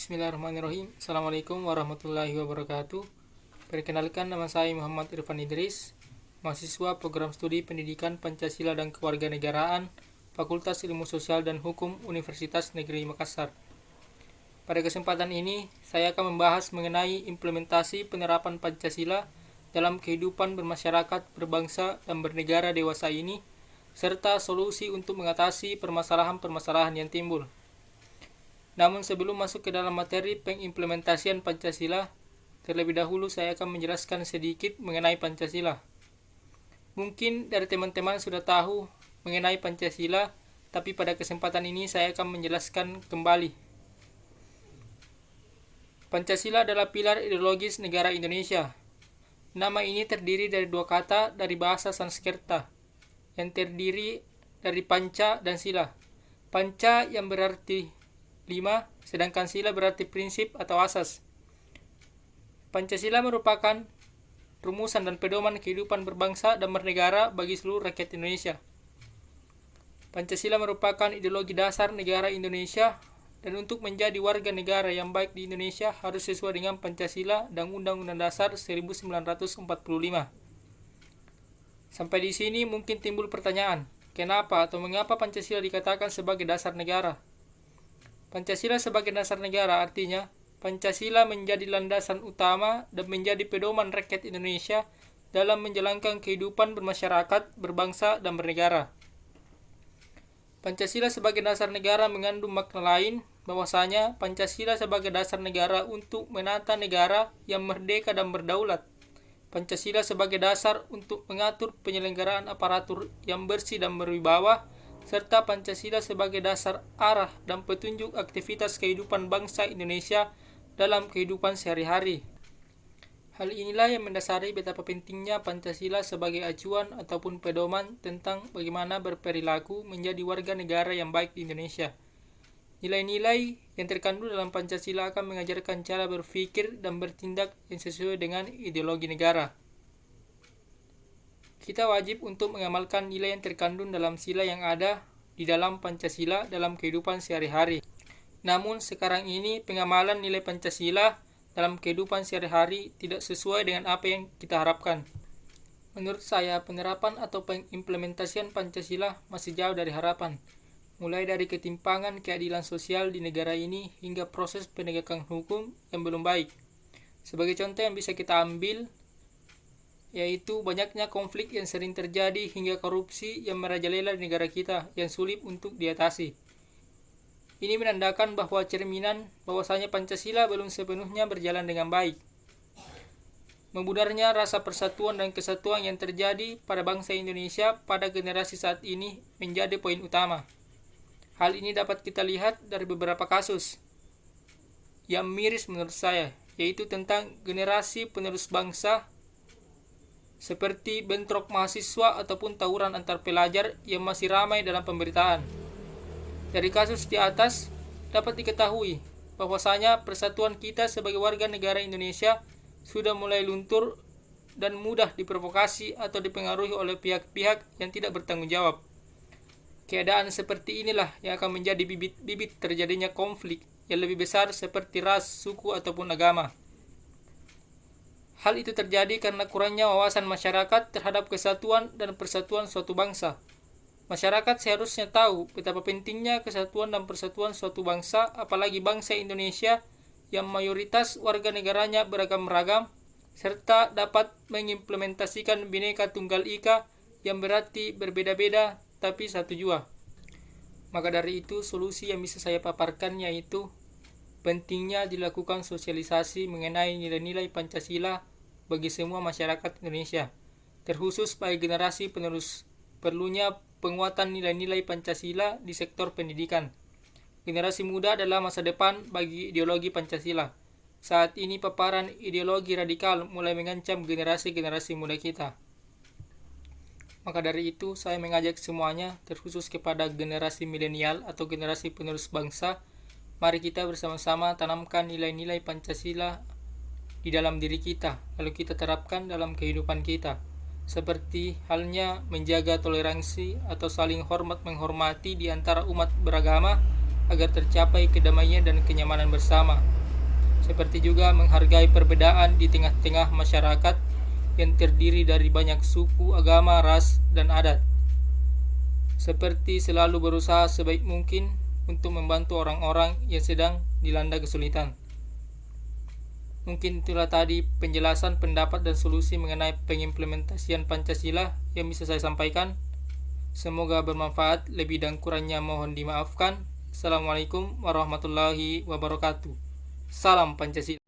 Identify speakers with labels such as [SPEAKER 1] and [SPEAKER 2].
[SPEAKER 1] Bismillahirrahmanirrahim. Assalamualaikum warahmatullahi wabarakatuh. Perkenalkan, nama saya Muhammad Irfan Idris, mahasiswa program studi Pendidikan Pancasila dan Kewarganegaraan, Fakultas Ilmu Sosial dan Hukum Universitas Negeri Makassar. Pada kesempatan ini, saya akan membahas mengenai implementasi penerapan Pancasila dalam kehidupan bermasyarakat, berbangsa, dan bernegara dewasa ini, serta solusi untuk mengatasi permasalahan-permasalahan yang timbul. Namun sebelum masuk ke dalam materi pengimplementasian Pancasila, terlebih dahulu saya akan menjelaskan sedikit mengenai Pancasila. Mungkin dari teman-teman sudah tahu mengenai Pancasila, tapi pada kesempatan ini saya akan menjelaskan kembali. Pancasila adalah pilar ideologis negara Indonesia. Nama ini terdiri dari dua kata dari bahasa Sanskerta, yang terdiri dari panca dan sila. Panca yang berarti 5, sedangkan sila berarti prinsip atau asas. Pancasila merupakan rumusan dan pedoman kehidupan berbangsa dan bernegara bagi seluruh rakyat Indonesia. Pancasila merupakan ideologi dasar negara Indonesia, dan untuk menjadi warga negara yang baik di Indonesia harus sesuai dengan Pancasila dan Undang-Undang Dasar 1945. Sampai di sini mungkin timbul pertanyaan, kenapa atau mengapa Pancasila dikatakan sebagai dasar negara? Pancasila sebagai dasar negara artinya Pancasila menjadi landasan utama dan menjadi pedoman rakyat Indonesia dalam menjalankan kehidupan bermasyarakat, berbangsa, dan bernegara. Pancasila sebagai dasar negara mengandung makna lain, bahwasanya Pancasila sebagai dasar negara untuk menata negara yang merdeka dan berdaulat. Pancasila sebagai dasar untuk mengatur penyelenggaraan aparatur yang bersih dan berwibawa, serta Pancasila sebagai dasar arah dan petunjuk aktivitas kehidupan bangsa Indonesia dalam kehidupan sehari-hari. Hal inilah yang mendasari betapa pentingnya Pancasila sebagai acuan ataupun pedoman tentang bagaimana berperilaku menjadi warga negara yang baik di Indonesia. Nilai-nilai yang terkandung dalam Pancasila akan mengajarkan cara berpikir dan bertindak yang sesuai dengan ideologi negara. Kita wajib untuk mengamalkan nilai yang terkandung dalam sila yang ada di dalam Pancasila dalam kehidupan sehari-hari. Namun sekarang ini pengamalan nilai Pancasila dalam kehidupan sehari-hari tidak sesuai dengan apa yang kita harapkan. Menurut saya, penerapan atau pengimplementasian Pancasila masih jauh dari harapan. Mulai dari ketimpangan keadilan sosial di negara ini hingga proses penegakan hukum yang belum baik. Sebagai contoh yang bisa kita ambil, yaitu banyaknya konflik yang sering terjadi hingga korupsi yang merajalela di negara kita yang sulit untuk diatasi. Ini menandakan bahwa cerminan bahwasanya Pancasila belum sepenuhnya berjalan dengan baik. Memudarnya rasa persatuan dan kesatuan yang terjadi pada bangsa Indonesia pada generasi saat ini menjadi poin utama. Hal ini dapat kita lihat dari beberapa kasus yang miris menurut saya, yaitu tentang generasi penerus bangsa, seperti bentrok mahasiswa ataupun tawuran antar pelajar yang masih ramai dalam pemberitaan. Dari kasus di atas dapat diketahui bahwasanya persatuan kita sebagai warga negara Indonesia sudah mulai luntur dan mudah diprovokasi atau dipengaruhi oleh pihak-pihak yang tidak bertanggung jawab. Keadaan seperti inilah yang akan menjadi bibit-bibit terjadinya konflik yang lebih besar seperti ras, suku, ataupun agama. Hal itu terjadi karena kurangnya wawasan masyarakat terhadap kesatuan dan persatuan suatu bangsa. Masyarakat seharusnya tahu betapa pentingnya kesatuan dan persatuan suatu bangsa, apalagi bangsa Indonesia yang mayoritas warga negaranya beragam-ragam, serta dapat mengimplementasikan Bhinneka Tunggal Ika yang berarti berbeda-beda tapi satu jua. Maka dari itu, solusi yang bisa saya paparkan yaitu pentingnya dilakukan sosialisasi mengenai nilai-nilai Pancasila bagi semua masyarakat Indonesia, terkhusus bagi generasi penerus. Perlunya penguatan nilai-nilai Pancasila di sektor pendidikan. Generasi muda adalah masa depan bagi ideologi Pancasila. Saat ini paparan ideologi radikal mulai mengancam generasi-generasi muda kita. Maka dari itu, saya mengajak semuanya, terkhusus kepada generasi milenial atau generasi penerus bangsa, mari kita bersama-sama tanamkan nilai-nilai Pancasila di dalam diri kita, lalu kita terapkan dalam kehidupan kita. Seperti halnya menjaga toleransi atau saling hormat menghormati di antara umat beragama agar tercapai kedamaian dan kenyamanan bersama. seperti juga menghargai perbedaan di tengah-tengah masyarakat yang terdiri dari banyak suku, agama, ras, dan adat. Seperti selalu berusaha sebaik mungkin untuk membantu orang-orang yang sedang dilanda kesulitan. Mungkin itulah tadi penjelasan pendapat dan solusi mengenai pengimplementasian Pancasila yang bisa saya sampaikan. Semoga bermanfaat, lebih dan kurangnya mohon dimaafkan. Assalamualaikum warahmatullahi wabarakatuh. Salam Pancasila.